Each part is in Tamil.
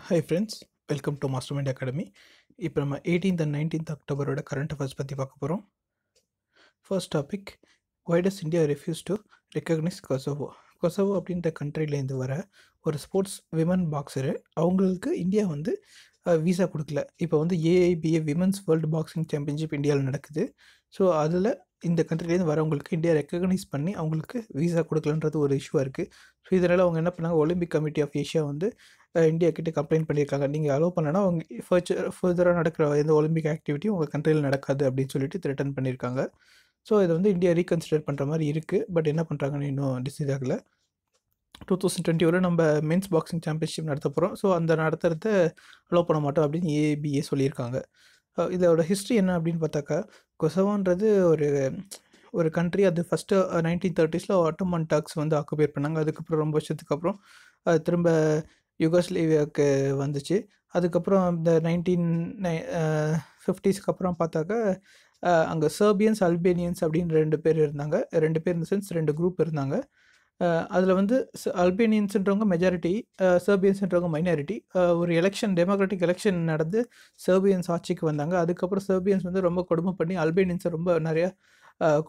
Hi friends, welcome to Mastermind Academy. இப்போ நம்ம 18th and 19th அக்டோபரோட current affairs பற்றி பார்க்க போகிறோம். First topic, why does India refuse to recognize Kosovo? Kosovo அப்படின்ற கண்ட்ரிலேருந்து வர ஒரு ஸ்போர்ட்ஸ் விமன் பாக்ஸரு அவங்களுக்கு இந்தியா வந்து விசா கொடுக்கல. இப்போ வந்து AIBA women's world boxing championship இந்தியாவில் நடக்குது. ஸோ அதில் இந்த கண்ட்ரிலேருந்து வரவங்களுக்கு இந்தியா ரெக்கக்னைஸ் பண்ணி அவங்களுக்கு விசா கொடுக்கலன்றது ஒரு இஷ்யூவாக இருக்குது. ஸோ இதனால் அவங்க என்ன பண்ணாங்க, ஒலிம்பிக் கமிட்டி ஆஃப் ஏஷியா வந்து இந்தியா கிட்டே கம்ப்ளைண்ட் பண்ணியிருக்காங்க. நீங்கள் அலோவ் பண்ணனா அவங்க ஃபர்தராக நடக்கிற எந்த ஒலிம்பிக் ஆக்டிவிட்டியும் உங்கள் கண்ட்ரியில் நடக்காது அப்படின்னு சொல்லிட்டு த்ரெட்டன் பண்ணியிருக்காங்க. ஸோ இதை வந்து இந்தியா ரீகன்சிடர் பண்ணுற மாதிரி இருக்குது. பட் என்ன பண்ணுறாங்கன்னு இன்னும் டிசைட் ஆகலை. 2021 நம்ம மென்ஸ் பாக்ஸிங் சாம்பியன்ஷிப் நடத்த போகிறோம். ஸோ அந்த நடத்துறத அலோவ் பண்ண மாட்டோம் அப்படின்னு ஏபிஏ சொல்லியிருக்காங்க. இதோட ஹிஸ்ட்ரி என்ன அப்படின்னு பார்த்தாக்கா, கொசவோன்றது ஒரு கண்ட்ரி. அது ஃபஸ்ட்டு 1930s ஆட்டோமன் டர்க்ஸ் வந்து ஆக்குபை பண்ணாங்க. அதுக்கப்புறம் ரொம்ப வருஷத்துக்கு அப்புறம் அது திரும்ப யுகோஸ்லேவியாவுக்கு வந்துச்சு. அதுக்கப்புறம் இந்த 1950ஸ்க்கு அப்புறம் பார்த்தாக்கா அங்கே சர்பியன்ஸ் அல்பேனியன்ஸ் அப்படின்னு 2 பேர் இருந்தாங்க. 2 பேர் இந்த சென்ஸ் 2 குரூப் இருந்தாங்க. அதில் வந்து அல்பேனியன்ஸுன்றவங்க மெஜாரிட்டி, சர்பியன்ஸுன்றவங்க மைனாரிட்டி. ஒரு டெமோக்ராட்டிக் எலெக்ஷன் நடந்து சர்பியன்ஸ் ஆட்சிக்கு வந்தாங்க. அதுக்கப்புறம் சர்பியன்ஸ் வந்து ரொம்ப கொடுமை பண்ணி அல்பேனியன்ஸை ரொம்ப நிறையா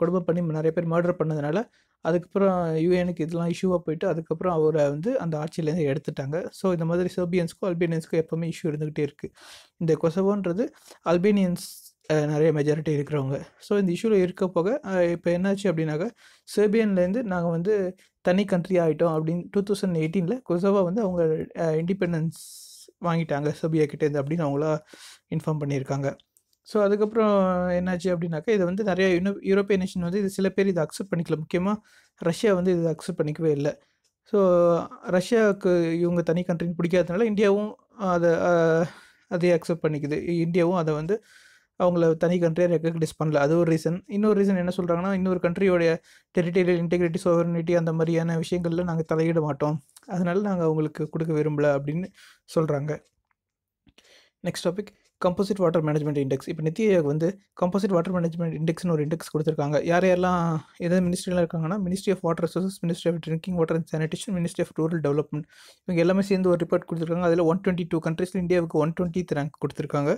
கொடுமை பண்ணி நிறைய பேர் மர்டர் பண்ணதுனால அதுக்கப்புறம் யூஎனுக்கு இதெல்லாம் இஷ்யூவாக போயிட்டு அதுக்கப்புறம் அவரை வந்து அந்த ஆட்சியிலேருந்து எடுத்துட்டாங்க. ஸோ இந்த மாதிரி சர்பியன்ஸ்க்கும் அல்பேனியன்ஸ்க்கும் எப்போவுமே இஷ்யூ இருந்துக்கிட்டே இருக்குது. இந்த கொசவோன்றது அல்பேனியன்ஸ் நிறைய மெஜாரிட்டி இருக்கிறவங்க. ஸோ இந்த இஷ்யூவில் இருக்க போக இப்போ என்னாச்சு அப்படின்னாக்கா, செர்பியன்லேருந்து நாங்கள் வந்து தனி கண்ட்ரி ஆகிட்டோம் அப்படின்னு 2018 கொசோவா வந்து அவங்க இண்டிபெண்டன்ஸ் வாங்கிட்டாங்க செர்பியா கிட்டேருந்து அப்படின்னு அவங்களா இன்ஃபார்ம் பண்ணியிருக்காங்க. ஸோ அதுக்கப்புறம் என்னாச்சு அப்படின்னாக்கா, இதை வந்து நிறைய யூரோப்பியன் நேஷன் வந்து இது சில பேர் இதை அக்செப்ட் பண்ணிக்கல. முக்கியமாக ரஷ்யா வந்து இதை அக்செப்ட் பண்ணிக்கவே இல்லை. ஸோ ரஷ்யாவுக்கு இவங்க தனி கண்ட்ரின்னு பிடிக்காததுனால இந்தியாவும் அதை அக்செப்ட் பண்ணிக்குது. இந்தியாவும் அதை வந்து அவங்கள தனி கண்ட்ரியாக ரெக்கக்னைஸ் பண்ணல. அது ஒரு ரீசன். இன்னொரு ரீசன் என்ன சொல்கிறாங்கன்னா, இன்னொரு கண்ட்ரியோடைய டெரிட்டரியல் இன்டெகிரிட்டி, சோவர்னிட்டி அந்த மாதிரியான விஷயங்களில் நாங்கள் தலையிட மாட்டோம், அதனால நாங்கள் அவங்களுக்கு கொடுக்க விரும்பலை அப்படின்னு சொல்கிறாங்க. Next topic, composite water management index. இப்போ நித்தி ஆயோக் வந்து கம்போசிட் வாட்டர் மேனேஜ்மெண்ட் இண்டெக்ஸ்னு ஒரு இண்டெக்ஸ் கொடுத்துருக்காங்க. யாரெல்லாம் எதாவது மினிஸ்ட்ரியில் இருக்காங்கன்னா, ministry of water resources, ministry of drinking water and sanitation, ministry of rural development, இவங்க எல்லாமே சேர்ந்து ஒரு ரிப்போர்ட் கொடுத்துருக்காங்க. அதில் 122 கண்ட்ரீஸில் இந்தியாவுக்கு 120th ரேங்க் கொடுத்துருக்காங்க.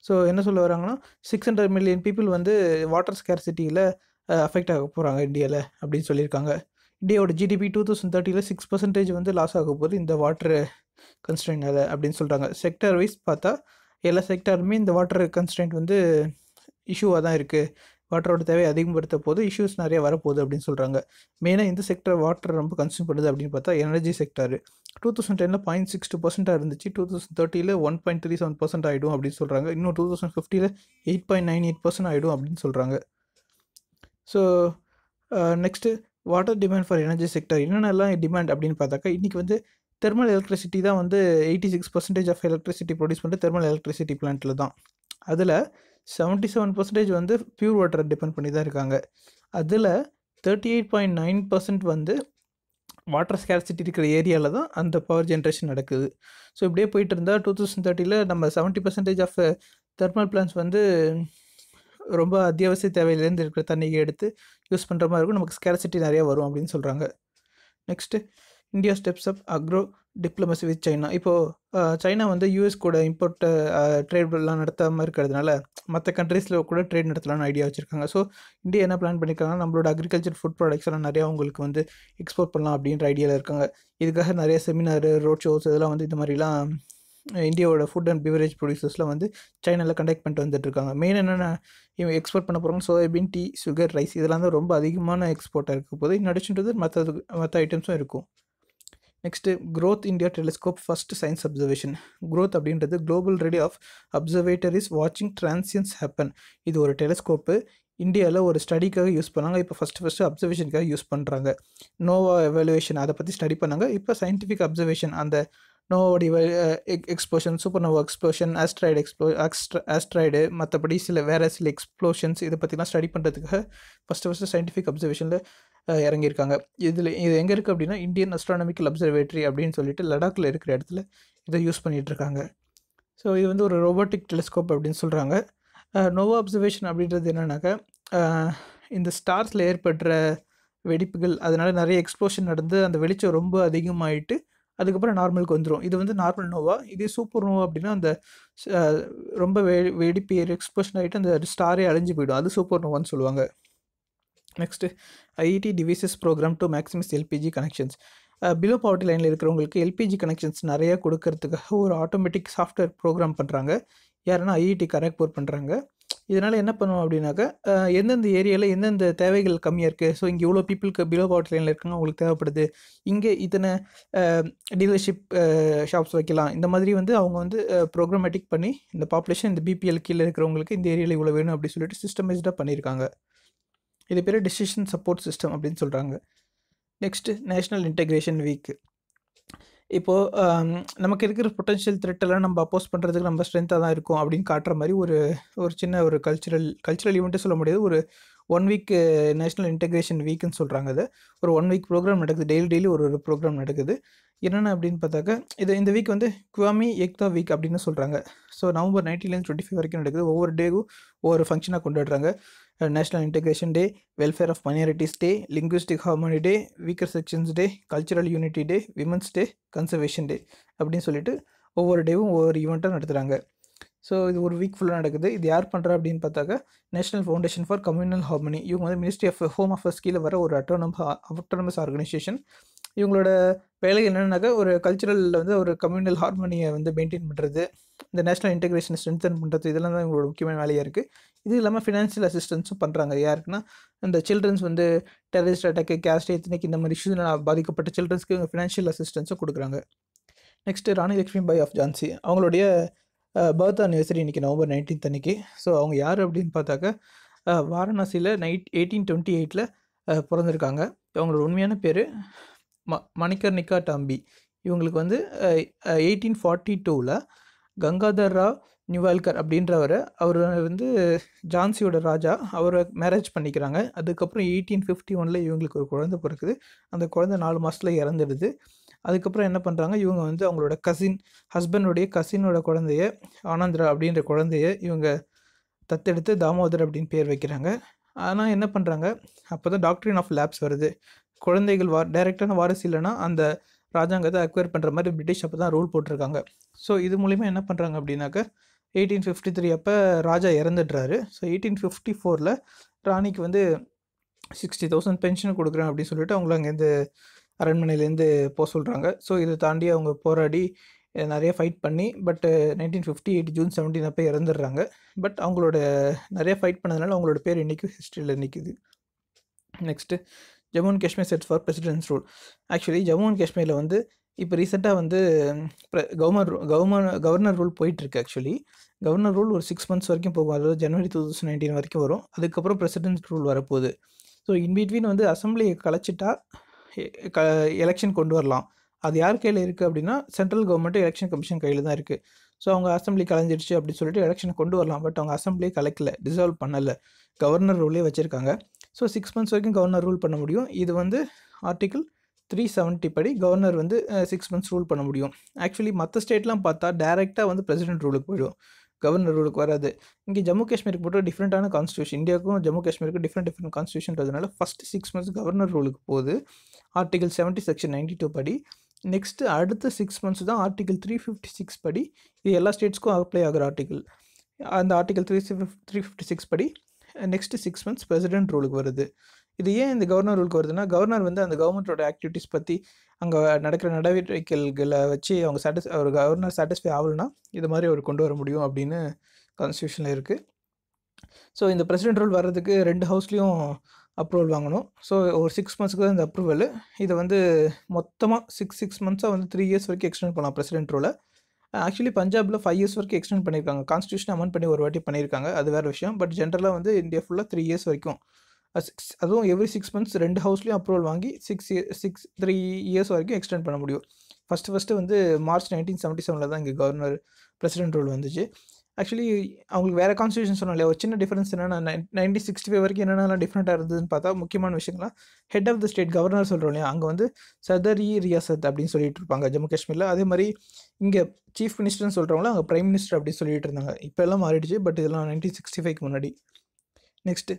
ஸோ என்ன சொல்ல வராங்கன்னா, 600 மில்லியன் பீப்புள் வந்து வாட்டர் ஸ்கேர்சிட்டியில் அஃபெக்ட் ஆக போகிறாங்க இந்தியாவில் அப்படின்னு சொல்லியிருக்காங்க. இந்தியாவோட ஜிடிபி 2030 6% வந்து லாஸ் ஆக போகுது இந்த வாட்டர் கன்ஸ்ட்ரெயினால் அப்படின்னு சொல்கிறாங்க. செக்டர் வைஸ் பார்த்தா எல்லா செக்டாருமே இந்த வாட்டர் கன்ஸ்ட்ரெயின்ட் வந்து இஷ்யூவாக தான் இருக்குது. வாட்டரோட தேவை அதிகப்படுத்த போது இஷ்யூஸ் நிறைய வரப்போகுது அப்படின்னு சொல்கிறாங்க. மெயினாக இந்த செக்டர் வாட்டர் ரொம்ப கன்சியூம் பண்ணுது அப்படின்னு பார்த்தா எனர்ஜி செக்டார் 2010 0.62% இருந்துச்சு. 2030 1.37% ஆகிடும் அப்படின்னு சொல்கிறாங்க. இன்னும் 2050 8.98% ஆகிடும் அப்படின்னு சொல்கிறாங்க. So next water demand for energy sector என்னென்னலாம் டிமாண்ட் அப்படின்னு பார்த்தாக்கா, இன்றைக்கி வந்து தெர்மல் எலக்ட்ரிசிட்டி தான் வந்து 86% ஆஃப் எலக்ட்ரிசிட்டி ப்ரொடியூஸ் பண்ணுறது தெர்மல் எலக்ட்ரிசிட்டி பிளான்ட்டில் தான். அதில் 77% வந்து பியூர் வாட்டரை டிபெண்ட் பண்ணி தான் இருக்காங்க. அதில் 38.9% வந்து வாட்டர் ஸ்கேர்சிட்டி இருக்கிற ஏரியாவில் தான் அந்த பவர் ஜென்ரேஷன் நடக்குது. ஸோ இப்படியே போயிட்டு இருந்தால் 2030 நம்ம 70% ஆஃப் தெர்மல் பிளான்ஸ் வந்து ரொம்ப அத்தியாவசிய தேவையிலேருந்து இருக்கிற தண்ணியை எடுத்து யூஸ் பண்ணுற மாதிரி இருக்கும். நமக்கு ஸ்கேர்சிட்டி நிறையா வரும் அப்படின்னு சொல்கிறாங்க. Next, India steps up agro diplomacy with China. இப்போது சைனா வந்து யூஎஸ் கூட இம்போர்ட் ட்ரேட்லாம் நடத்தாமல் இருக்கிறதுனால மற்ற கண்ட்ரீஸில் கூட ட்ரேட் நடத்தலாம்னு ஐடியா வச்சுருக்காங்க. ஸோ இந்தியா என்ன பிளான் பண்ணியிருக்காங்கன்னா, நம்மளோட அக்ரிகல்ச்சர் ஃபுட் ப்ராடக்ட்ஸ் எல்லாம் நிறையா அவங்களுக்கு வந்து எக்ஸ்போர்ட் பண்ணலாம் அப்படின்ற ஐடியாவில் இருக்காங்க. இதுக்காக நிறைய செமினார், ரோட் ஷோஸ் இதெல்லாம் வந்து இந்த மாதிரிலாம் இந்தியாவோட ஃபுட் அண்ட் பிவரேஜ் ப்ரொடியூசர்ஸ்லாம் வந்து சைனாவில் கண்டக்ட் பண்ணிட்டு வந்துட்டுருக்காங்க. மெயின் என்னென்ன இவங்க எக்ஸ்போர்ட் பண்ண போகிறாங்க, சோயாபீன், டீ, சுகர், ரைஸ் இதெல்லாம் தான் ரொம்ப அதிகமான எக்ஸ்போர்ட்டாக இருக்க போது. நடிச்சுன்றது மற்ற ஐட்டம்ஸும் இருக்கும். Next, growth India telescope first science observation. Growth அப்படின்றது குளோபல் ரேடியோ ஆஃப் அப்சர்வேட்டரிஸ் வாட்சிங் டிரான்சியன்ஸ் ஹேப்பன். இது ஒரு டெலிஸ்கோப்பு இந்தியாவில் ஒரு ஸ்டடிக்காக யூஸ் பண்ணாங்க. இப்போ ஃபஸ்ட்டு அப்சர்வேஷனுக்காக யூஸ் பண்ணுறாங்க. நோவா எவாலுவேஷன் அதை பற்றி ஸ்டடி பண்ணாங்க. இப்போ சயின்டிஃபிக் அப்சர்வேஷன் அந்த நோவோடைய explosion, super nova explosion, asteroid மற்றபடி வேறு சில எக்ஸ்ப்ளோஷன்ஸ் இதை பற்றிலாம் ஸ்டடி பண்ணுறதுக்காக ஃபஸ்ட்டு சயின்டிஃபிக் அப்சர்வேஷனில் இறங்கியிருக்காங்க. இது எங்கே இருக்குது அப்படின்னா, இந்தியன் அஸ்ட்ரானமிக்கல் அப்சர்வேட்டரி அப்படின்னு சொல்லிட்டு லடாக்கில் இருக்கிற இடத்துல இதை யூஸ் பண்ணிகிட்ருக்காங்க. ஸோ இது வந்து ஒரு ரோபோட்டிக் டெலிஸ்கோப் அப்படின்னு சொல்கிறாங்க. நோவா அப்சர்வேஷன் அப்படின்றது என்னன்னாக்கா, இந்த ஸ்டார்ஸில் ஏற்படுற வெடிப்புகள் அதனால் நிறைய எக்ஸ்ப்ளோஷன் நடந்து அந்த வெளிச்சம் ரொம்ப அதிகமாகிட்டு அதுக்கப்புறம் நார்மலுக்கு வந்துடும். இது வந்து நார்மல் நோவா. இதே சூப்பர் நோவா அப்படின்னா அந்த ரொம்ப வெடிப்பு எக்ஸ்ப்ளோஷன் ஆகிட்டு அந்த ஸ்டாரே அழிஞ்சு போயிடும். அது சூப்பர் நோவான்னு சொல்லுவாங்க. Next IIT devises programme to maximise LPG connections. Below poverty லைனில் இருக்கிறவங்களுக்கு எல்பிஜி கனெக்ஷன்ஸ் நிறையா கொடுக்கறதுக்காக ஒரு ஆட்டோமேட்டிக் சாஃப்ட்வேர் ப்ரோக்ராம் பண்ணுறாங்க. யாருன்னா ஐஐடி கரக்பூர் பண்ணுறாங்க. இதனால் என்ன பண்ணுவோம் அப்படின்னாக்கா எந்தெந்த ஏரியாவில் எந்தெந்த தேவைகள் கம்மியாக இருக்குது, ஸோ இங்கே இவ்வளோ பீப்புளுக்கு பிலோ பாவர்ட்டி லைனில் இருக்காங்க, அவங்களுக்கு தேவைப்படுது, இங்கே இத்தனை டீலர்ஷிப் ஷாப்ஸ் வைக்கலாம், இந்த மாதிரி வந்து அவங்க வந்து ப்ரோக்ராமேட்டிக் பண்ணி இந்த பாப்புலேஷன் இந்த பிபிஎல் கீழே இருக்கிறவங்களுக்கு இந்த ஏரியாவில் இவ்வளோ வேணும் அப்படின்னு சொல்லிட்டு சிஸ்டமைஸ்டாக பண்ணியிருக்காங்க. இது பேர் டிசிஷன் சப்போர்ட் சிஸ்டம் அப்படின்னு சொல்கிறாங்க. Next national integration week. இப்போது நமக்கு இருக்கிற பொட்டன்ஷியல் த்ரெட்டெல்லாம் நம்ம அப்போஸ் பண்ணுறதுக்கு நம்ம ஸ்ட்ரென்த்தாக தான் இருக்கும் அப்படின்னு காட்டுற மாதிரி ஒரு சின்ன ஒரு கல்ச்சுரல் ஈவெண்ட்டே சொல்ல முடியாது. ஒரு 1 வீக் நேஷ்னல் இன்டெகிரேஷன் வீக்குன்னு சொல்கிறாங்க. அது ஒரு 1 வீக் ப்ரோக்ராம் நடக்குது. டெய்லி ஒரு ப்ரோக்ராம் நடக்குது. என்னென்ன அப்படின்னு பார்த்தாக்கா இந்த வீக் வந்து குவாமி ஏக்தா வீக் அப்படின்னு சொல்கிறாங்க. ஸோ நவம்பர் 19லேருந்து 25 வரைக்கும் நடக்குது. ஒவ்வொரு டேவும் ஒவ்வொரு ஃபங்க்ஷனாக கொண்டாடுறாங்க. National integration day, welfare of minorities day, linguistic harmony day, weaker sections day, cultural unity day, women's day, conservation day அப்படின்னு சொல்லிட்டு ஒவ்வொரு டேவும் ஒவ்வொரு ஈவெண்ட்டாக நடத்துகிறாங்க. ஸோ இது ஒரு வீக் ஃபுல்லாக நடக்குது. இது யார் பண்ணுறா அப்படின்னு பார்த்தாக்கா national foundation for communal harmony. இவங்க வந்து மினிஸ்ட்ரி ஆஃப் ஹோம் அஃபேர்ஸ் கீழே வர ஒரு அட்டானமஸ் ஆர்கனைசேஷன். இவங்களோட வேலை என்னென்னாக்கா ஒரு கல்ச்சுரலில் வந்து ஒரு கம்யூனல் ஹார்மனியை வந்து மெயின்டைன் பண்ணுறது, இந்த நேஷ்னல் இன்டெகிரேஷன் ஸ்ட்ரென்தன் பண்ணுறது, இதெல்லாம் தான் இவங்களோட முக்கியமான வேலையாக இருக்குது. இது இல்லாமல் ஃபினான்ஷியல் அசிஸ்டன்ஸும் பண்ணுறாங்க. யாருக்குன்னா இந்த சில்ட்ரன்ஸ் வந்து டெரரிஸ்ட் அட்டாக்கு, கேஸ்ட் எத்தனைக்கு இந்த மாதிரி இஷ்யூஸ்னால் பாதிக்கப்பட்ட சில்ட்ரன்ஸ்க்கு இவங்க ஃபினான்ஷியல் அசிஸ்டன்ஸும் கொடுக்குறாங்க. Next Rani Lakshmi Bai of Jhansi. அவங்களுடைய பர்த் அனிவர்சரி இன்றைக்கி நவம்பர் 19 அன்றைக்கி. ஸோ அவங்க யார் அப்படின்னு பார்த்தாக்கா வாரணாசியில் 1828 பிறந்திருக்காங்க. அவங்களோட உண்மையான பேர் மணிகர்ணிகா டாம்பி. இவங்களுக்கு வந்து 1842 கங்காதர் ராவ் நிவால்கர் அப்படின்றவரை அவர் வந்து ஜான்சியோட ராஜா அவரை மேரேஜ் பண்ணிக்கிறாங்க. அதுக்கப்புறம் 1851 இவங்களுக்கு ஒரு குழந்தை பிறக்குது. அந்த குழந்தை 4 மாதத்துல இறந்துடுது. அதுக்கப்புறம் என்ன பண்ணுறாங்க, இவங்க வந்து அவங்களோட ஹஸ்பண்டுடைய கசினோட குழந்தைய ஆனந்திரா அப்படின்ற குழந்தைய இவங்க தத்தெடுத்து தாமோதர் அப்படின்னு பேர் வைக்கிறாங்க. ஆனால் என்ன பண்ணுறாங்க, அப்போ தான் டாக்டரின் ஆஃப் லேப்ஸ் வருது. குழந்தைகள் டைரெக்டான வாரிசு இல்லைன்னா அந்த ராஜாங்கத்தை அக்வயர் பண்ணுற மாதிரி பிரிட்டிஷ் அப்போ தான் ரூல் போட்டிருக்காங்க. ஸோ இது மூலிமா என்ன பண்ணுறாங்க அப்படின்னாக்கா 1853 அப்போ ராஜா இறந்துடுறாரு. ஸோ 1854 ராணிக்கு வந்து 60,000 பென்ஷன் கொடுக்குறேன் அப்படின்னு சொல்லிட்டு அவங்கள அங்கேருந்து அரண்மனையிலேருந்து போக சொல்கிறாங்க. ஸோ இதை தாண்டி அவங்க போராடி நிறைய ஃபைட் பண்ணி பட் 1958 ஜூன் 17 அப்போ இறந்துடுறாங்க. பட் அவங்களோட நிறைய ஃபைட் பண்ணதுனால அவங்களோட பேர் இன்றைக்கும் ஹிஸ்ட்ரியில் நிற்குது. Next Jammu and Kashmir set for president's rule. Actually Jammu and காஷ்மீரில் வந்து இப்போ ரீசெண்டாக வந்து கவர்னர் ரூல் போயிட்டுருக்கு. ஆக்சுவலி கவர்னர் ரூல் ஒரு 6 months வரைக்கும் போகும். அதாவது ஜனவரி 2019 வரைக்கும் வரும். அதுக்கப்புறம் பிரசிடென்ட் ரூல் வரப்போகுது. ஸோ இன்பிட்வீன் வந்து அசம்பிளியை கலைச்சிட்டா எலெக்ஷன் கொண்டு வரலாம். அது யார் கையில் இருக்குது அப்படின்னா சென்ட்ரல் கவர்மெண்ட் எலெக்ஷன் கமிஷன் கையில் தான் இருக்குது. ஸோ அவங்க அசம்பிளி கலைஞ்சிடுச்சு அப்படின்னு சொல்லிட்டு எலெக்ஷனை கொண்டு வரலாம். பட் அவங்க அசம்பிளியை கலைக்கல, டிசால்வ் பண்ணலை, கவர்னர் ரூலே வச்சுருக்காங்க. ஸோ 6 months வரைக்கும் கவர்னர் ரூல் பண்ண முடியும். இது வந்து ஆர்டிகிள் 370 படி கவர்னர் வந்து 6 months ரூல் பண்ண முடியும். ஆக்சுவலி மற்ற ஸ்டேட்லாம் பார்த்தா டேரெக்டாக வந்து பிரசிடென்ட் ரூலுக்கு போயிடும், கவர்னர் ரூலுக்கு வராது. இங்கே ஜம்மு காஷ்மீருக்கு போட்டு டிஃப்ரெண்ட்டான கான்ஸ்டியூஷன், இந்தியாவுக்கும் ஜம்மு காஷ்மீருக்கும் டிஃப்ரெண்ட் கான்ஸ்டியூஷன்றதுனால ஃபஸ்ட்டு 6 months கவர்னர் ரூலுக்கு போகுது ஆர்டிகிள் 70 செக்ஷன் 92 படி. நெக்ஸ்ட்டு அடுத்த 6 months தான் ஆர்டிகிள் 356 படி. இது எல்லா ஸ்டேட்ஸ்க்கும் அப்ளை ஆகிற ஆர்டிகிள். அந்த ஆர்டிகிள் 356 படி நெக்ஸ்ட்டு 6 months பிரசிடென்ட் ரூலுக்கு வருது. இது ஏன் இந்த கவர்னர் ரூலுக்கு வருதுன்னா, கவர்னர் வந்து அந்த கவர்மெண்ட்டோட ஆக்டிவிட்டீஸ் பற்றி அங்கே நடக்கிற நடவடிக்கைகளை வச்சு அவங்க ஒரு கவர்னர் சாட்டிஸ்ஃபை ஆகலைன்னா இது மாதிரி அவர் கொண்டு வர முடியும் அப்படின்னு கான்ஸ்டியூஷனில் இருக்குது. ஸோ இந்த பிரசிடென்ட் ரூல் வர்றதுக்கு 2 ஹவுஸ்லேயும் அப்ரூவல் வாங்கணும். ஸோ ஒரு 6 monthsக்கு தான் இந்த அப்ரூவல். இதை வந்து மொத்தமாக 6 months வந்து 3 years வரைக்கும் எக்ஸ்டெண்ட் பண்ணலாம் பிரசிடென்ட் ரூலை. ஆக்சுவலி பஞ்சாபில் 5 years வரைக்கும் எக்ஸ்டெண்ட் பண்ணியிருக்காங்க. கான்ஸ்டியூஷன் அமெண்ட் பண்ணி ஒரு வாட்டி பண்ணியிருக்காங்க, அது வேறு விஷயம். பட் ஜென்ரலாக வந்து இந்தியா ஃபுல்லாக 3 years வரைக்கும், அதுவும் எவ்ரி 6 months 2 ஹவுஸ்லேயும் அப்ரூவல் வாங்கி 3 years வரைக்கும் எக்ஸ்டெண்ட் பண்ண முடியும். ஃபஸ்ட்டு வந்து மார்ச் 1977 தான் இங்கே கவர்னர் பிரசிடென்ட் ரூல் வந்துச்சு. ஆக்சுவலி அவங்களுக்கு வேறு கான்ஸ்டியூஷன் சொன்னாலே ஒரு சின்ன டிஃப்ரென்ஸ் என்னென்னா 1965 வரைக்கும் என்னென்னலாம் டிஃப்ரெண்ட்டாக இருந்ததுன்னு பார்த்தா முக்கியமான விஷயங்கள்லாம் head of the state governor சொல்கிறோம் இல்லையா, அங்கே வந்து சதர் ரியாசத் அப்படின்னு சொல்லிட்டு இருப்பாங்க ஜம்மு காஷ்மீரில். அதே மாதிரி இங்கே சீஃப் மினிஸ்டர்னு சொல்கிறவங்கள அங்கே பிரைம் மினிஸ்டர் அப்படின்னு சொல்லிட்டு இருந்தாங்க. இப்போ எல்லாம் மாறிடுச்சு, பட் இதெல்லாம் 1965க்கு முன்னாடி. Next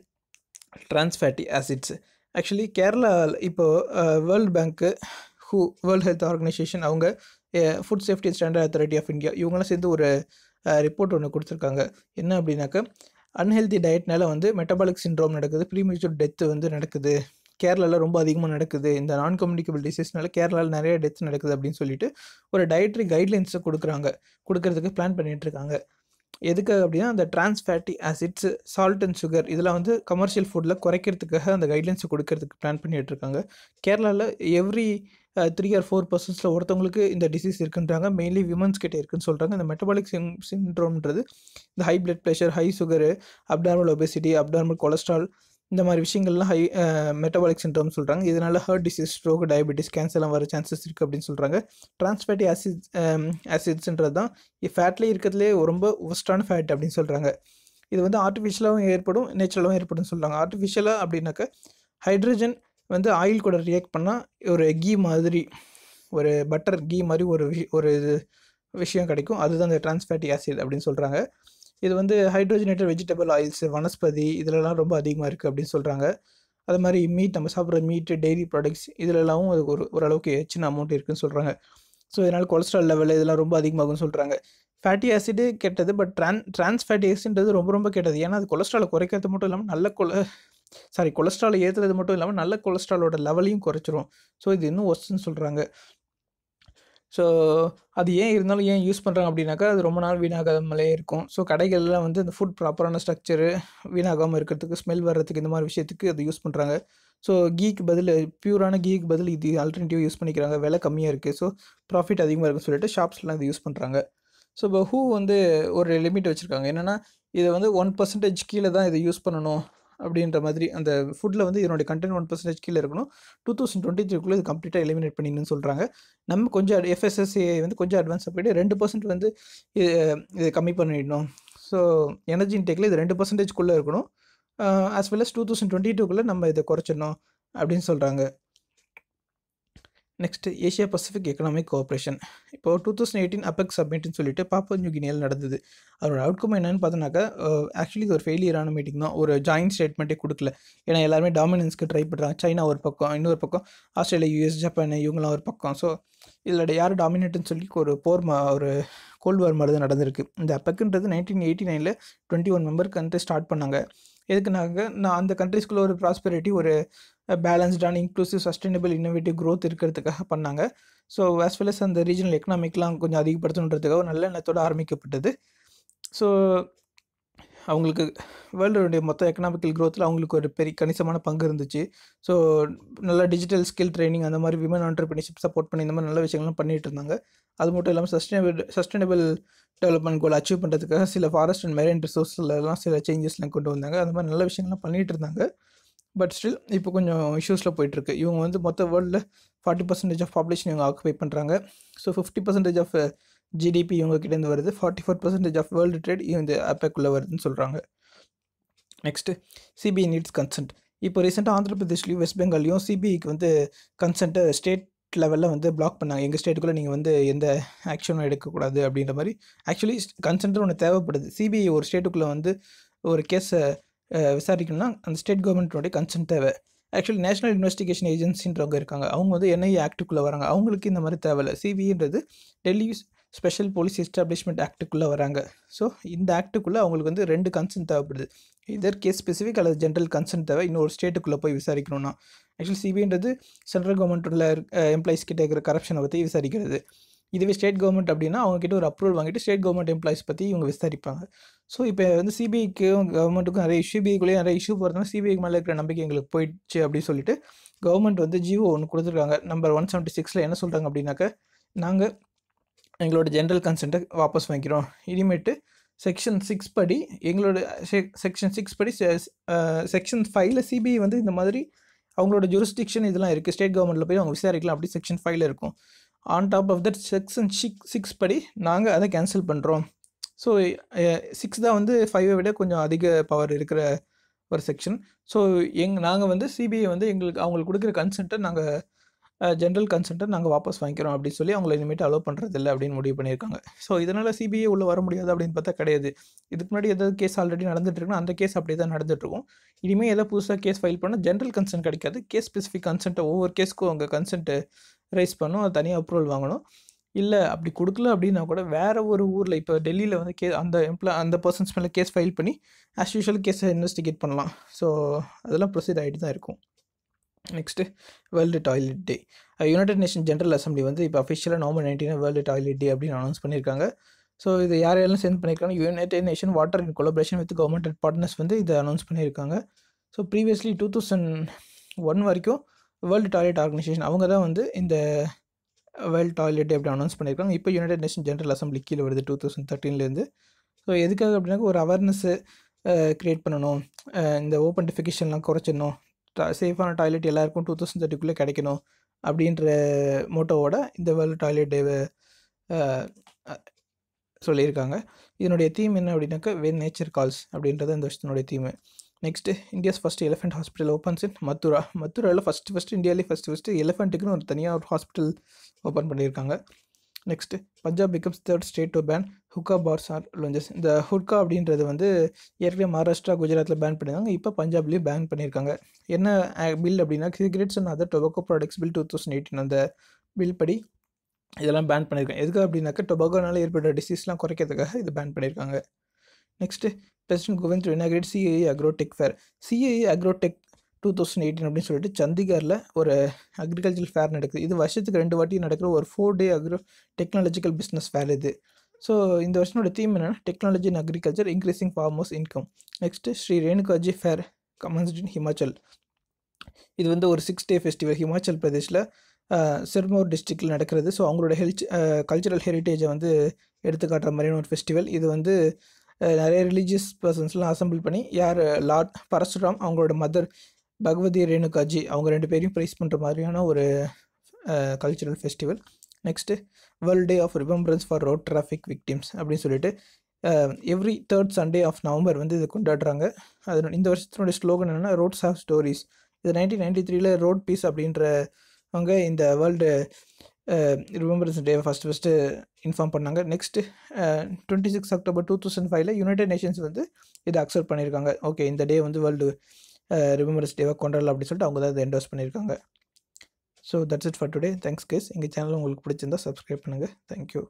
trans fatty acids. Actually Kerala இப்போது வேர்ல்டு பேங்க்கு WHO வேர்ல்டு ஹெல்த் ஆர்கனைசேஷன், அவங்க food safety standard authority of India, இவங்களாம் சேர்ந்து ஒரு ரிப்போர்ட் ஒன்று கொடுத்துருக்காங்க. என்ன அப்படின்னாக்கா, அன்ஹெல்தி டயட்னால வந்து மெட்டபாலிக் சிண்ட்ரோம் நடக்குது, ப்ரீமெச்சூர் டெத்து வந்து நடக்குது, கேரளாவில் ரொம்ப அதிகமாக நடக்குது, இந்த நான் கம்யூனிகபிள் டிசீஸ்னால கேரளாவில் நிறைய டெத் நடக்குது அப்படின்னு சொல்லிட்டு ஒரு டயட்ரி கைட்லைன்ஸை கொடுக்கறதுக்கு பிளான் பண்ணிகிட்ருக்காங்க. எதுக்காக அப்படின்னா, அந்த trans fatty acids, salt and sugar இதெல்லாம் வந்து கமர்ஷியல் ஃபுட்டில் குறைக்கிறதுக்காக அந்த கைட்லைன்ஸை கொடுக்கறதுக்கு பிளான் பண்ணிகிட்டு இருக்காங்க. கேரளாவில் எவ்ரி 3 or 4 பர்சன்ஸில் ஒருத்தவங்களுக்கு இந்த டிசீஸ் இருக்குன்றாங்க. மெயின்லி விமன்ஸ் கிட்டே இருக்குன்னு சொல்கிறாங்க. இந்த மெட்டபாலிக் சிண்ட்ரோம்ன்றது இந்த high blood pressure, high sugar, abnormal obesity, abnormal cholesterol, இந்த மாதிரி விஷயங்கள்லாம் மெட்டபாலிக் சிண்ட்ரோம் சொல்கிறாங்க. இதனால் ஹார்ட் டிசீஸ், ஸ்ட்ரோக், டயபெட்டிஸ், கேன்சர்லாம் வர சான்சஸ் இருக்குது அப்படின்னு சொல்கிறாங்க. டிரான்ஸ்ஃபேட்டி ஆசிட்ஸ்ன்றது தான் ஃபேட்லேயே இருக்கிறதுலே ரொம்ப ஒஸ்டான ஃபேட் அப்படின்னு சொல்கிறாங்க. இது வந்து ஆர்டிஃபிஷியலாகவும் ஏற்படும், நேச்சுரலாகவும் ஏற்படும்னு சொல்கிறாங்க. ஆர்டிஃபிஷியலாக அப்படின்னாக்க ஹைட்ரஜன் வந்து ஆயில் கூட ரியாக்ட் பண்ணால் ஒரு கீ மாதிரி, ஒரு பட்டர் கீ மாதிரி ஒரு விஷயம் கிடைக்கும். அதுதான் இந்த டிரான்ஸ்ஃபேட்டி ஆசிட் அப்படின்னு சொல்கிறாங்க. இது வந்து ஹைட்ரோஜனேட்டட் வெஜிடபிள் ஆயில்ஸ், வனஸ்பதி இதிலலாம் ரொம்ப அதிகமாக இருக்குது அப்படின்னு சொல்கிறாங்க. அது மாதிரி மீட், நம்ம சாப்பிட்ற மீட்டு, டெய்ரி ப்ராடக்ட்ஸ் இதிலெல்லாம் ஓரளவுக்கு சின்ன அமௌண்ட் இருக்குதுன்னு சொல்கிறாங்க. ஸோ இதனால் கொலஸ்ட்ரால் லெவல் இதெல்லாம் ரொம்ப அதிகமாகும்னு சொல்கிறாங்க. ஃபேட்டி ஆசிடு கெட்டது, பட் டிரான்ஸ் ஃபேட்டி ஆசிட்ன்றது ரொம்ப ரொம்ப கெட்டது. ஏன்னா அது கொலஸ்ட்ராலை குறைக்கிறது மட்டும் இல்லாமல் கொலஸ்ட்ராலை ஏற்றுறது மட்டும் இல்லாமல் நல்ல கொலஸ்ட்ராலோட லெவலையும் குறைச்சிரும். ஸோ இது இன்னும் ஒஸ்ட்னு சொல்கிறாங்க. ஸோ அது ஏன் யூஸ் பண்ணுறாங்க அப்படின்னாக்கா, அது ரொம்ப நாள் வீணாகாமலே இருக்கும். ஸோ கடைகள்லாம் வந்து இந்த ஃபுட் ப்ராப்பரான ஸ்ட்ரக்சரு வீணாகாமல் இருக்கிறதுக்கு, ஸ்மெல் வர்றதுக்கு, இந்த மாதிரி விஷயத்துக்கு அது யூஸ் பண்ணுறாங்க. ஸோ கீக்கு பதில், பியூரான கீக்கு பதில் இது ஆல்டர்னேட்டிவ் யூஸ் பண்ணிக்கிறாங்க. விலை கம்மியாக இருக்குது, ஸோ ப்ராஃபிட் அதிகமாக இருக்குன்னு சொல்லிட்டு ஷாப்ஸ்லாம் இது யூஸ் பண்ணுறாங்க. ஸோ இப்போ WHO வந்து ஒரு லிமிட் வச்சுருக்காங்க. என்னென்னா, இதை வந்து 1% கீழே தான் இதை யூஸ் பண்ணணும் அப்படின்ற மாதிரி. அந்த ஃபுட்டில் வந்து இதனுடைய கண்டென்ட் 1% கீழே இருக்கணும். 2023 இது கம்ப்ளீட்டாக எலிமினேட் பண்ணிடணும்னு சொல்கிறாங்க. நம்ம கொஞ்சம் FSSAI வந்து கொஞ்சம் அட்வான்ஸாக போய்ட்டு 2% வந்து இது கம்மி பண்ணிடணும். ஸோ எனர்ஜி இன்டேக்கில் இது 2% இருக்கணும். ஆஸ் வெல் அஸ் 2022 நம்ம இதை குறைச்சிடணும் அப்படின்னு சொல்கிறாங்க. Next Asia Pacific economic cooperation. இப்போது 2018 அபெக் சப்மிட்னு சொல்லிட்டு பாப்புவா நியூ கினியாவில் நடந்தது. அதோட அவுட்கம் என்னென்னு பார்த்தோன்னாக்கா, ஆக்சுவலி இது ஒரு ஃபெயிலியரான மீட்டிங் தான். ஒரு ஜாயின்ட் ஸ்டேட்மெண்ட்டே கொடுக்கல. ஏன்னா எல்லாருமே டாமினன்ஸ்க்கு ட்ரை பண்ணுறாங்க. சைனா ஒரு பக்கம், இன்னொரு பக்கம் ஆஸ்திரேலியா, US, ஜப்பான் இவங்களாம் ஒரு பக்கம். ஸோ இதில் யார் டாமினேட்டுன்னு சொல்லி ஒரு ஒரு கோல்டு வார் மாதிரி தான் நடந்திருக்கு. இந்த அபெக்குன்றது 1989 21 மெம்பர் கண்ட்ரி ஸ்டார்ட் பண்ணாங்க. எதுக்குனாக்க, அந்த கண்ட்ரிஸ்குள்ளே ஒரு ப்ராஸ்பெரிட்டி, ஒரு பேலன்ஸ்டான, இன்க்ளூசிவ், சஸ்டைனபிள், இன்னோவேட்டிவ் க்ரோத் இருக்கிறதுக்காக பண்ணாங்க. ஸோ ஆஸ் வெல் அஸ் அந்த ரீஜனல் எக்கனாமிக்லாம் கொஞ்சம் அதிகப்படுத்தணுன்றதுக்காக நல்ல எண்ணத்தோடு ஆரம்பிக்கப்பட்டது. ஸோ அவங்களுக்கு வேர்ல்டுடைய மொத்த எக்கனாமிக்கல் க்ரோத்தில் அவங்களுக்கு ஒரு பெரிய கணிசமான பங்கு இருந்துச்சு. ஸோ நல்ல டிஜிட்டல் ஸ்கில் ட்ரைனிங், அந்த மாதிரி விமன் ஆண்டர்பிரினர்ஷிப் சப்போர்ட் பண்ணி இந்த மாதிரி நல்ல விஷயங்கள்லாம் பண்ணிகிட்டு இருந்தாங்க. அது மட்டும் இல்லாமல் சஸ்டைனபிள் டெவலப்மெண்ட் கோல் அச்சீவ் பண்ணுறதுக்காக சில ஃபாரஸ்ட் அண்ட் மெரைன் ரிசோர்ஸ்லாம் சில சேஞ்சஸ்லாம் கொண்டு வந்தாங்க. அந்த மாதிரி நல்ல விஷயங்கள்லாம் பண்ணிகிட்டு இருந்தாங்க. பட் ஸ்டில் இப்போ கொஞ்சம் இஷ்யூஸில் போயிட்டுருக்கு. இவங்க வந்து மொத்த வேர்ல்டில் 40% ஆஃப் பாப்புலேஷன் இவங்க ஆக்குபை பண்ணுறாங்க. ஸோ 50% ஆஃப் ஜிடிபி இவங்ககிட்டேருந்து வருது. 44% ஆஃப் வேர்ல்டு ட்ரேட் இந்த அபெக்குள்ளே வருதுன்னு சொல்கிறாங்க. Next CBI needs consent. இப்போ ரீசெண்டாக ஆந்திர பிரதேஷ்லையும் வெஸ்ட் பெங்கால்லையும் சிபிஐக்கு வந்து கன்சென்ட்டை ஸ்டேட் லெவலில் வந்து பிளாக் பண்ணாங்க. எங்கள் ஸ்டேட்டுக்குள்ளே நீங்கள் வந்து எந்த ஆக்ஷனும் எடுக்கக்கூடாது அப்படின்ற மாதிரி. ஆக்சுவலி கன்சென்ட் ஒன்று தேவைப்படுது. சிபிஐ ஒரு ஸ்டேட்டுக்குள்ளே வந்து ஒரு கேஸை விசாரிக்கணும்னா அந்த ஸ்டேட் கவர்மெண்ட்டோடைய கன்சென்ட் தேவை. ஆக்சுவலி நேஷனல் இன்வெஸ்டிகேஷன் ஏஜென்சின்றவங்க இருக்காங்க. அவங்க வந்து NIA ஆக்டுக்குள்ளே வராங்க. அவங்களுக்கு இந்த மாதிரி தேவையில்லை. சிபிஐன்றது டெல்லி ஸ்பெஷல் போலீஸ் எஸ்டாப்ளிஷ்மெண்ட் ஆக்டுக்குள்ளே வராங்க. ஸோ இந்த ஆக்டுக்குள்ளே அவங்களுக்கு வந்து 2 கன்சென்ட் தேவைப்படுது. இதர் கேஸ் ஸ்பெசிஃபிக் அல்லது ஜென்ரல் கன்சென்ட் தேவை. இன்னொரு ஸ்டேட்டுக்குள்ளே போய் விசாரிக்கணும்னா. ஆக்சுவலி சிபிஐன்றது சென்ட்ரல் கவர்மெண்ட்டில் எம்ப்ளாயிஸ் கிட்டே இருக்கிற கரப்ஷனை பற்றி விசாரிக்கிறது. இதுவே ஸ்டேட் கவர்மெண்ட் அப்படின்னா அவங்ககிட்ட ஒரு அப்ரூவல் வாங்கிட்டு ஸ்டேட் கவர்மெண்ட் எம்ப்ளாயிஸ் பற்றி இவங்க விசாரிப்பாங்க. ஸோ இப்போ வந்து சிபிஐக்கும் கவர்மெண்ட்டுக்கும் நிறைய சிபிஐக்குள்ளேயே நிறைய இஷ்யூ போகிறதுனால சிபிஐக்கு மேலே இருக்கிற நம்பிக்கை எங்களுக்கு போயிடுச்சு அப்படின்னு சொல்லிட்டு கவர்மெண்ட் வந்து ஜிஓ ஒன்று கொடுத்துருக்காங்க. நம்பர் 176 என்ன சொல்கிறாங்க அப்படின்னாக்க, நாங்கள் எங்களோட ஜென்ரல் கன்சென்ட்டை வாபஸ் வாங்கிக்கிறோம். இனிமேட்டு செக்ஷன் 6 படி எங்களோட செக்ஷன் 6 படி செக்ஷன் 5ல் சிபிஐ வந்து இந்த மாதிரி அவங்களோட ஜூரிஸ்டிக்ஷன் இதெல்லாம் இருக்குது. ஸ்டேட் கவர்மெண்ட்டில் போய் அவங்க விசாரிக்கலாம் அப்படி செக்ஷன் 5ல் இருக்கும். On top of that section 6 படி நாங்கள் அதை கேன்சல் பண்ணுறோம். ஸோ 6 தான் வந்து 5ஐ விட கொஞ்சம் அதிக பவர் இருக்கிற ஒரு செக்ஷன். ஸோ நாங்கள் வந்து சிபிஐ வந்து அவங்களுக்கு கொடுக்குற கன்சென்ட்டை நாங்கள் ஜென்ரல் கன்சென்ட்டை நாங்கள் வாபஸ் வாங்கிக்கிறோம் அப்படின்னு சொல்லி அவங்கள இனிமேட்டு அலோவ் பண்ணுறதில்ல அப்படின்னு முடிவு பண்ணியிருக்காங்க. ஸோ இதனால் சிபிஐ உள்ளே வர முடியாது அப்படின்னு பார்த்தா கிடையாது. இதுக்கு முன்னாடி ஏதாவது கேஸ் ஆல்ரெடி நடந்துட்டுருக்குன்னா அந்த கேஸ் அப்படியே தான் நடந்துகிட்ருக்கும். இனிமேல் ஏதாவது புதுசாக கேஸ் ஃபைல் பண்ணால் ஜென்ரல் கன்சென்ட் கிடைக்காது. கேஸ் ஸ்பெசிஃபிக் கன்சென்ட்டை ஒவ்வொரு கேஸ்க்கும் அவங்க கன்சென்ட்டு ரைஸ் பண்ணணும், அது தனியாக அப்ரூவல் வாங்கணும். இல்லை அப்படி கொடுக்கல அப்படின்னா கூட வேறு ஒரு ஊரில் இப்போ டெல்லியில் வந்து அந்த பர்சன்ஸ் மேலே கேஸ் ஃபைல் பண்ணி ஆஸ் யூஷுவல் கேஸை இன்வெஸ்டிகேட் பண்ணலாம். ஸோ அதெல்லாம் ப்ரொசீட் ஆகிட்டு தான் இருக்கும். நெக்ஸ்ட்டு வேர்ல்டு டாய்லெட் டே. யுனைடெட் நேஷன் ஜென்ரல் அசம்பிளி வந்து இப்போ அஃபிஷியலாக நவம்பர் 19 வேர்ல்டு டாய்லெட் டே அப்படின்னு அனௌன்ஸ் பண்ணியிருக்காங்க. ஸோ இது யாரெல்லாம் சென்ட் பண்ணியிருக்காங்க, United nation water in collaboration with government and partners வந்து இதை அனௌன்ஸ் பண்ணியிருக்காங்க. ஸோ ப்ரீவியஸ்லி 2001 வரைக்கும் வேர்ல்டு டாய்லெட் ஆர்கனைசேஷன் அவங்க தான் வந்து இந்த வேர்ல்டு டாய்லெட் டே அப்படி அனௌன்ஸ் பண்ணியிருக்காங்க. இப்போ யுனைடெட் நேஷன் ஜென்ரல் அசம்பிளி கீழே வருது 2013 ஸோ எதுக்காக அப்படின்னா ஒரு அவேர்னஸ்ஸு க்ரியேட் பண்ணணும், இந்த ஓப்பன் டிஃபிகேஷன்லாம் குறைச்சிடணும், சேஃபான டாய்லெட் எல்லாருக்கும் 2030 கிடைக்கணும் அப்படின்ற மோட்டோவோட இந்த வேர்ல்டு டாய்லெட் டேவை சொல்லியிருக்காங்க. இதனுடைய தீம் என்ன அப்படின்னாக்கா வென் நேச்சர் கால்ஸ் அப்படின்றது இந்த வருஷத்தினுடைய theme. Next India's first elephant hospital opens in மதுராவில் ஃபஸ்ட்டு இந்தியாவிலே ஃபஸ்ட்டு எலிஃபெண்ட்டுக்குன்னு ஒரு தனியாக ஒரு ஹாஸ்பிட்டல் ஓப்பன் பண்ணியிருக்காங்க. Next Punjab becomes 3rd state to ban hookah bars or lounges. இந்த ஹுக்கா அப்படின்றது வந்து ஏற்கனவே மகாராஷ்டிரா குஜராத்தில் பேன் பண்ணியிருக்காங்க, இப்போ பஞ்சாப்லேயும் பேன் பண்ணியிருக்காங்க. என்ன பில் அப்படின்னா cigarettes and other tobacco products bill 2018 அந்த பில் படி இதெல்லாம் பேன் பண்ணியிருக்காங்க. எதுக்காக அப்படின்னாக்கா டொபாக்கோனால ஏற்பட்ட டிசீஸ்லாம் குறைக்கிறதுக்காக இது பேன் பண்ணியிருக்காங்க. Next president Kovind to inaugurate CIA agrotech fair. CIA agrotech 2018 அப்படின்னு சொல்லிட்டு சண்டிகரில் ஒரு அக்ரிகல்ச்சர் ஃபேர் நடக்குது. இது வருஷத்துக்கு 2 வாட்டி நடக்கிற ஒரு 4 டே டெக்னாலஜிக்கல் பிஸ்னஸ் ஃபேர் இது. ஸோ இந்த வருஷனோட தீம் என்னென்னா technology in agriculture increasing farmers income. Next Shri Renukaji fair commenced in Himachal. இது வந்து ஒரு 6 டே ஃபெஸ்டிவல் ஹிமாச்சல் பிரதேஷில் சிர்மௌர் டிஸ்ட்ரிக்டில் நடக்கிறது. ஸோ அவங்களோட கல்ச்சரல் ஹெரிட்டேஜை வந்து எடுத்துக்காட்டுற மாதிரியான ஒரு ஃபெஸ்டிவல். இது வந்து நிறைய ரிலீஜியஸ் பர்சன்ஸ்லாம் அசம்பிள் பண்ணி யார் லார்ட் பரசுராம் அவங்களோட மதர் பகவதி ரேணுகாஜி அவங்க 2 பேரையும் ப்ரைஸ் பண்ணுற மாதிரியான ஒரு cultural festival. Next world day of remembrance for road traffic victims அப்படின்னு சொல்லிட்டு every 3rd Sunday off November வந்து இதை கொண்டாடுறாங்க. அது இந்த வருஷத்தினுடைய ஸ்லோகன் என்னென்னா ரோட்ஸ் ஹேவ் ஸ்டோரிஸ். இது 1993 ரோட் பீஸ் அப்படின்றவங்க இந்த வேர்ல்டு ரிமெம்பரன்ஸ் டே ஃபஸ்ட்டு இன்ஃபார்ம் பண்ணாங்க. நெக்ஸ்ட்டு 26 அக்டோபர் 2005 யுனைடெட் நேஷன்ஸ் வந்து இதை அக்செப்ட் பண்ணியிருக்காங்க. ஓகே இந்த டே வந்து வேர்ல்டு ரிமெம்பரன்ஸ் டேவாக கொண்டாடலாம் அப்படின்னு சொல்லிட்டு அவங்க தான் இதை என்டோஸ் பண்ணியிருக்காங்க. So that's it for today. Thanks guys. எங்கள் சேனல் உங்களுக்கு பிடிச்சிருந்தா சப்ஸ்கிரைப் பண்ணுங்கள். தேங்க்யூ.